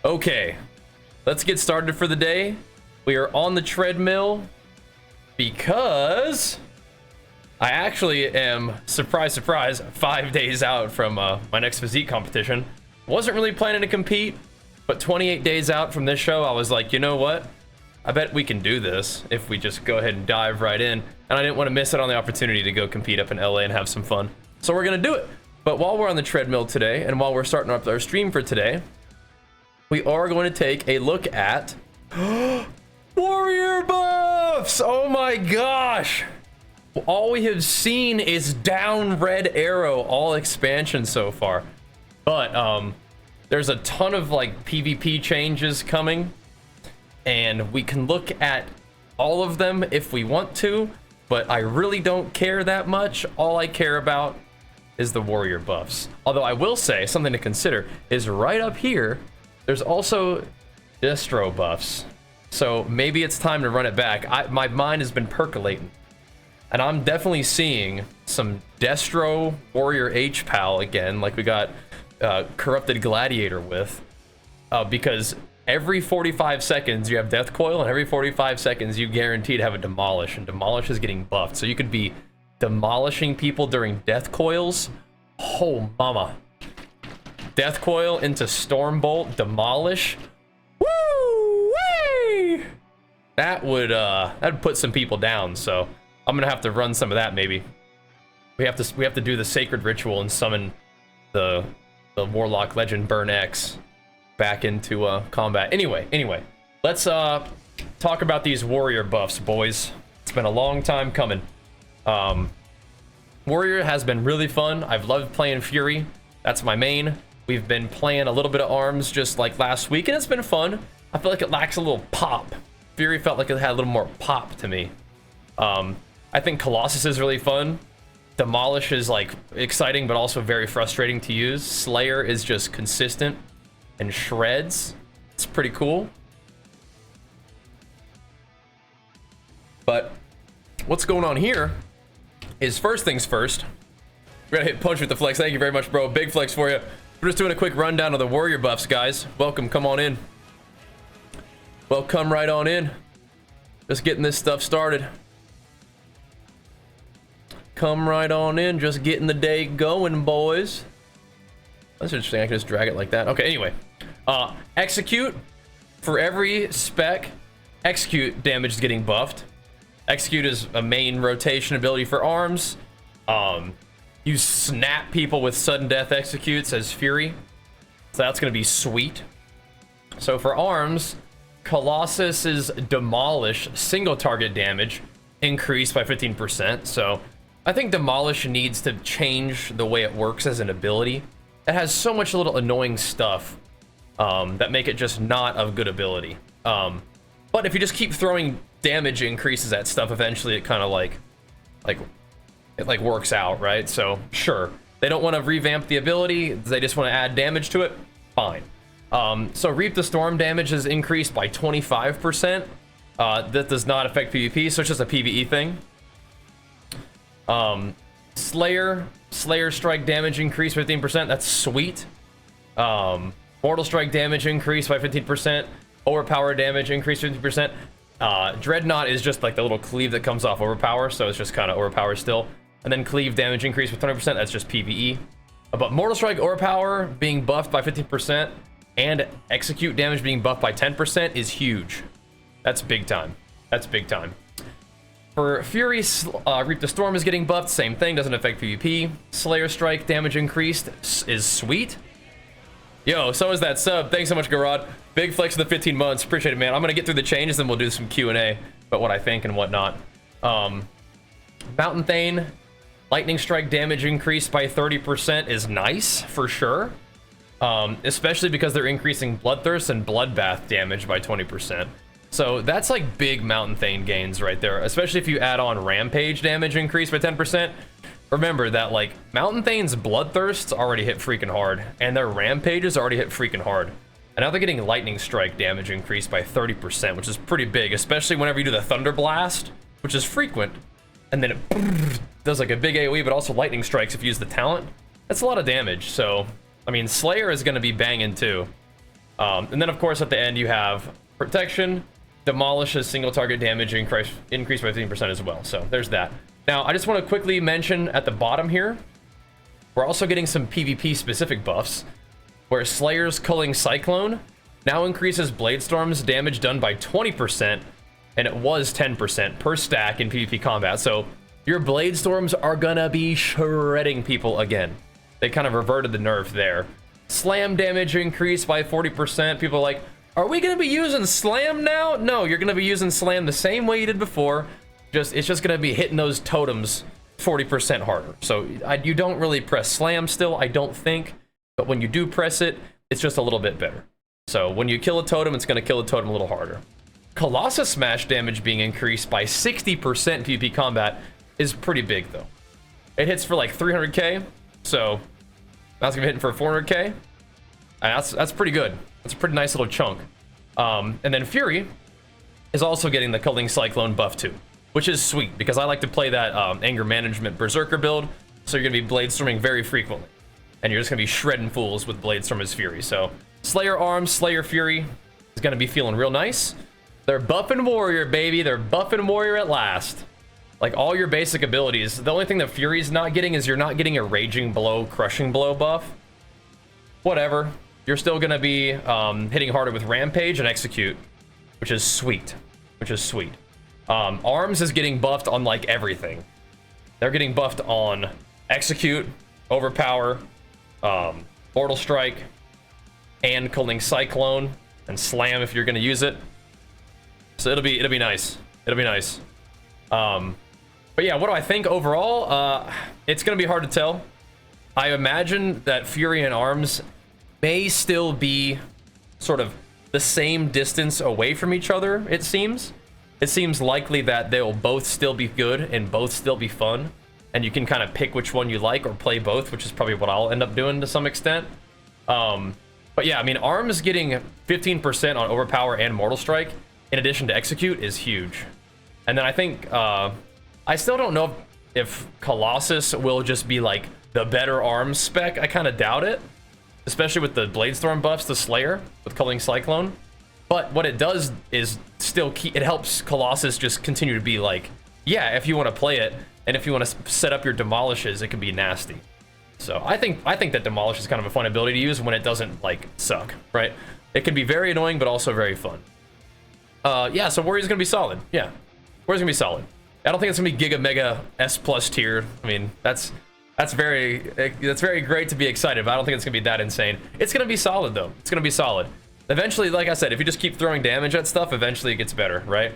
Okay, let's get started for the day. We are on the treadmill because I actually am, surprise, surprise, 5 days out from my next physique competition. Wasn't really planning to compete, but 28 days out from this show, I was like, you know what? I bet we can do this if we just go ahead and dive right in. And I didn't want to miss out on the opportunity to go compete up in LA and have some fun. So we're going to do it. But while we're on the treadmill today, and while we're starting up our stream for today, we are going to take a look at warrior buffs. Oh my gosh. All we have seen is down red arrow, all expansion so far. But there's a ton of like PvP changes coming, and we can look at all of them if we want to, but I really don't care that much. All I care about is the warrior buffs. Although I will say something to consider is right up here, there's also distro buffs. So maybe it's time to run it back. My mind has been percolating, and I'm definitely seeing some destro warrior H-Pal again, like we got corrupted gladiator with, because every 45 seconds you have death coil, and every 45 seconds you guaranteed have a demolish, and demolish is getting buffed. So you could be demolishing people during death coils. Oh mama. Death coil into stormbolt, demolish. Woo wee! That would that'd put some people down. So I'm gonna have to run some of that maybe. We have to do the sacred ritual and summon the warlock legend Burn X back into combat. Anyway, let's talk about these warrior buffs, boys. It's been a long time coming. Warrior has been really fun. I've loved playing Fury. That's my main. We've been playing a little bit of arms just like last week, and it's been fun. I feel like it lacks a little pop. Fury felt like it had a little more pop to me. I think Colossus is really fun. Demolish is like exciting, but also very frustrating to use. Slayer is just consistent and shreds. It's pretty cool. But what's going on here is, first things first, we're gonna hit punch with the flex. Thank you very much, bro. Big flex for you. We're just doing a quick rundown of the warrior buffs, guys. Welcome, come on in. Well, come right on in. Just getting this stuff started. Come right on in, just getting the day going, boys. That's interesting, I can just drag it like that. Okay, anyway. Execute. For every spec, execute damage is getting buffed. Execute is a main rotation ability for arms. You snap people with sudden death executes as Fury. So that's going to be sweet. So for arms, Colossus's Demolish single target damage increased by 15%. So I think Demolish needs to change the way it works as an ability. It has so much little annoying stuff that make it just not of good ability. But if you just keep throwing damage increases at stuff, eventually it kind of like works out, right? So sure, they don't want to revamp the ability, they just want to add damage to it, fine. So Reap the Storm damage is increased by 25%. That does not affect PvP, so it's just a PvE thing. Slayer strike damage increased 15%. That's sweet. Mortal strike damage increased by 15%. Overpower damage increased 50%. Dreadnought is just like the little cleave that comes off overpower, so it's just kind of overpower still. And then cleave damage increased with 20%. That's just PvE. But Mortal Strike overpower being buffed by 15% and execute damage being buffed by 10% is huge. That's big time. That's big time. For Fury, Reap the Storm is getting buffed. Same thing, doesn't affect PvP. Slayer Strike damage increased is sweet. Yo, so is that sub. Thanks so much, Garrod. Big flex of the 15 months. Appreciate it, man. I'm going to get through the changes, then we'll do some Q&A about what I think and whatnot. Mountain Thane, lightning strike damage increased by 30% is nice, for sure. Especially because they're increasing Bloodthirst and Bloodbath damage by 20%. So that's like big Mountain Thane gains right there, especially if you add on Rampage damage increase by 10%. Remember that like Mountain Thane's Bloodthirsts already hit freaking hard, and their Rampages already hit freaking hard. And now they're getting Lightning Strike damage increased by 30%, which is pretty big, especially whenever you do the Thunder Blast, which is frequent. And then it does like a big AoE, but also Lightning Strikes if you use the talent. That's a lot of damage, so, I mean, Slayer is going to be banging too. And then, of course, at the end, you have protection, demolishes single target damage, increase by 15% as well. So there's that. Now, I just want to quickly mention at the bottom here, we're also getting some PvP specific buffs, where Slayer's Culling Cyclone now increases Bladestorm's damage done by 20%, and it was 10% per stack in PvP combat. So your Bladestorms are gonna be shredding people again. They kind of reverted the nerf there. Slam damage increased by 40%. People are like, are we gonna be using Slam now? No, you're gonna be using Slam the same way you did before. It's just gonna be hitting those totems 40% harder. So you don't really press Slam still, I don't think. But when you do press it, it's just a little bit better. So when you kill a totem, it's gonna kill a totem a little harder. Colossus Smash damage being increased by 60% PvP combat is pretty big though. It hits for like 300k, so that's gonna be hitting for 400k. And that's pretty good. That's a pretty nice little chunk. And then Fury is also getting the Culling Cyclone buff too, which is sweet because I like to play that anger management berserker build. So you're gonna be bladestorming very frequently, and you're just gonna be shredding fools with Bladestorm as Fury. So Slayer Arms, Slayer Fury is gonna be feeling real nice. They're buffing Warrior, baby. They're buffing Warrior at last. Like all your basic abilities. The only thing that Fury's not getting is you're not getting a Raging Blow, Crushing Blow buff. Whatever. You're still gonna be hitting harder with Rampage and Execute, which is sweet. Which is sweet. Arms is getting buffed on like everything. They're getting buffed on Execute, Overpower, Mortal Strike, and Culling Cyclone, and Slam if you're gonna use it. So it'll be nice. It'll be nice. But yeah, what do I think overall? It's gonna be hard to tell. I imagine that Fury and Arms may still be sort of the same distance away from each other, it seems. It seems likely that they'll both still be good and both still be fun. And you can kind of pick which one you like or play both, which is probably what I'll end up doing to some extent. But yeah, I mean, Arms getting 15% on Overpower and Mortal Strike, in addition to Execute, is huge. And then I think, I still don't know if Colossus will just be like the better Arms spec. I kind of doubt it, especially with the Bladestorm buffs to Slayer with Culling Cyclone. But what it does is still it helps Colossus just continue to be like, yeah, if you want to play it, and if you want to set up your Demolishes, it can be nasty. So I think that Demolish is kind of a fun ability to use when it doesn't like suck, right? It can be very annoying, but also very fun. Yeah, so Warrior's gonna be solid. Yeah, Warrior's gonna be solid. I don't think it's gonna be Giga Mega S+ tier. I mean, that's very great to be excited, but I don't think it's gonna be that insane. It's gonna be solid though. It's gonna be solid. Eventually, like I said, if you just keep throwing damage at stuff, eventually it gets better, right?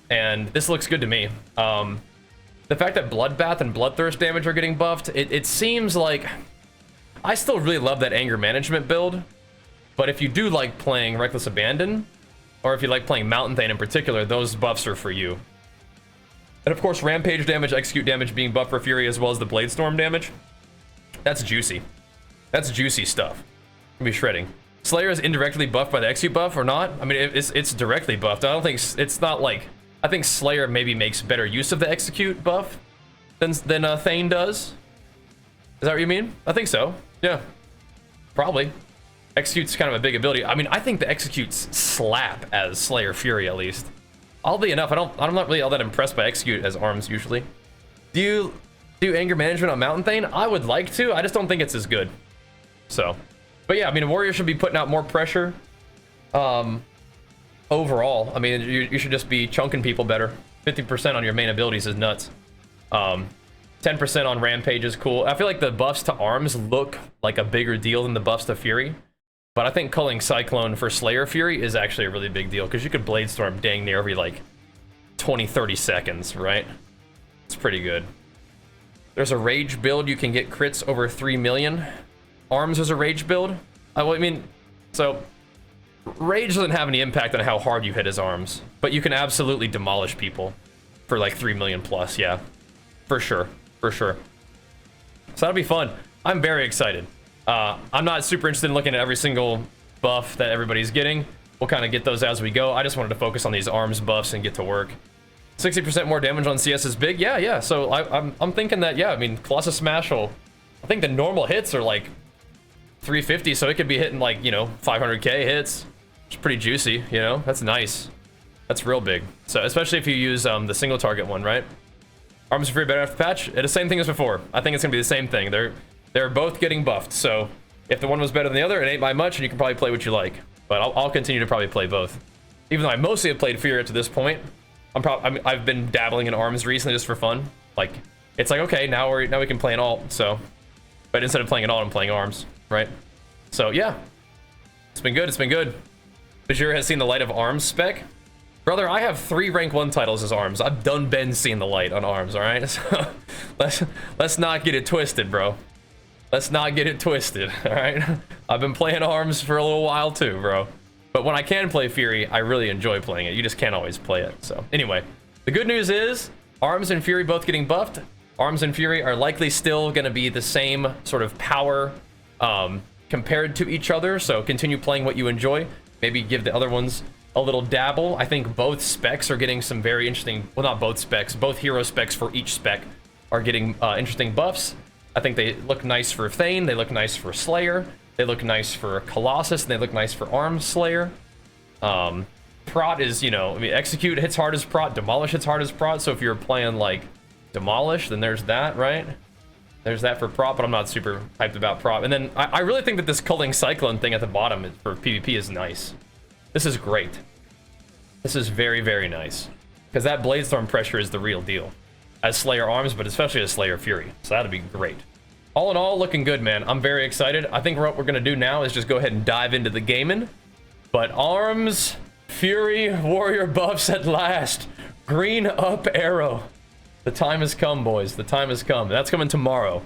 And this looks good to me. The fact that Bloodbath and Bloodthirst damage are getting buffed, it seems like... I still really love that anger management build, but if you do like playing Reckless Abandon, or if you like playing Mountain Thane in particular, those buffs are for you. And of course, Rampage damage, Execute damage being buffed for Fury, as well as the Bladestorm damage. That's juicy. That's juicy stuff. Can be shredding. Slayer is indirectly buffed by the Execute buff or not? I mean, it's directly buffed. I don't think it's not like... I think Slayer maybe makes better use of the Execute buff than Thane does. Is that what you mean? I think so. Yeah, probably. Execute's kind of a big ability. I mean, I think the Executes slap as Slayer Fury at least. Oddly enough, I'm not really all that impressed by Execute as Arms usually. Do you do anger management on Mountain Thane? I would like to. I just don't think it's as good. So, but yeah, I mean, a Warrior should be putting out more pressure. Overall, I mean, you should just be chunking people better. 50% on your main abilities is nuts. 10% on Rampage is cool. I feel like the buffs to Arms look like a bigger deal than the buffs to Fury. But I think Culling Cyclone for Slayer Fury is actually a really big deal, because you could Bladestorm dang near every, like, 20-30 seconds, right? It's pretty good. There's a Rage build. You can get crits over 3 million. Arms is a Rage build. Well, I mean, so... Rage doesn't have any impact on how hard you hit his Arms, but you can absolutely demolish people for like 3 million plus, yeah. For sure, for sure. So that'll be fun. I'm very excited. I'm not super interested in looking at every single buff that everybody's getting. We'll kind of get those as we go. I just wanted to focus on these Arms buffs and get to work. 60% more damage on CS is big, yeah. So I'm thinking that, yeah, I mean, Colossus Smash will... I think the normal hits are like 350, so it could be hitting like, you know, 500k hits. It's pretty juicy, you know? That's nice. That's real big. So especially if you use the single target one, right? Arms and Fury better after the patch. It's the same thing as before. I think it's gonna be the same thing. They're both getting buffed. So if the one was better than the other, it ain't by much, and you can probably play what you like. But I'll continue to probably play both. Even though I mostly have played Fury up to this point, I've been dabbling in arms recently just for fun. Like, it's like, okay, now we can play an alt. So, but instead of playing an alt, I'm playing arms, right? So yeah, it's been good. It's been good. Bajheera has seen the light of arms spec. Brother, I have 3 rank 1 titles as arms. I've done been seeing the light on arms, all right? So let's not get it twisted, bro. Let's not get it twisted, all right? I've been playing arms for a little while too, bro. But when I can play Fury, I really enjoy playing it. You just can't always play it. So anyway, the good news is arms and Fury both getting buffed. Arms and Fury are likely still going to be the same sort of power compared to each other. So continue playing what you enjoy. Maybe give the other ones a little dabble. I think both specs are getting some very interesting, well, not both specs, both hero specs for each spec are getting interesting buffs. I think they look nice for Thane, they look nice for Slayer, they look nice for Colossus, and they look nice for Arms Slayer. Prot is, you know, I mean, Execute hits hard as Prot, Demolish hits hard as Prot, so if you're playing like Demolish, then there's that, right? There's that for Prot, but I'm not super hyped about Prot. And then I really think that this Culling Cyclone thing at the bottom for PvP is nice. This is great. This is very, very nice. Because that Bladestorm pressure is the real deal. As Slayer Arms, but especially as Slayer Fury. So that'd be great. All in all, looking good, man. I'm very excited. I think what we're going to do now is just go ahead and dive into the gaming. But Arms, Fury, Warrior buffs at last. Green up arrow. The time has come, boys. The time has come. That's coming tomorrow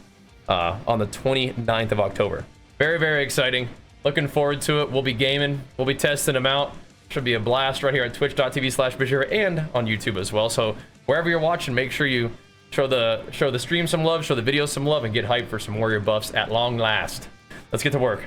on the 29th of October. Very, very exciting. Looking forward to it. We'll be gaming. We'll be testing them out. Should be a blast right here at twitch.tv/Bajheera and on YouTube as well. So wherever you're watching, make sure you show the stream some love, show the video some love, and get hyped for some Warrior buffs at long last. Let's get to work.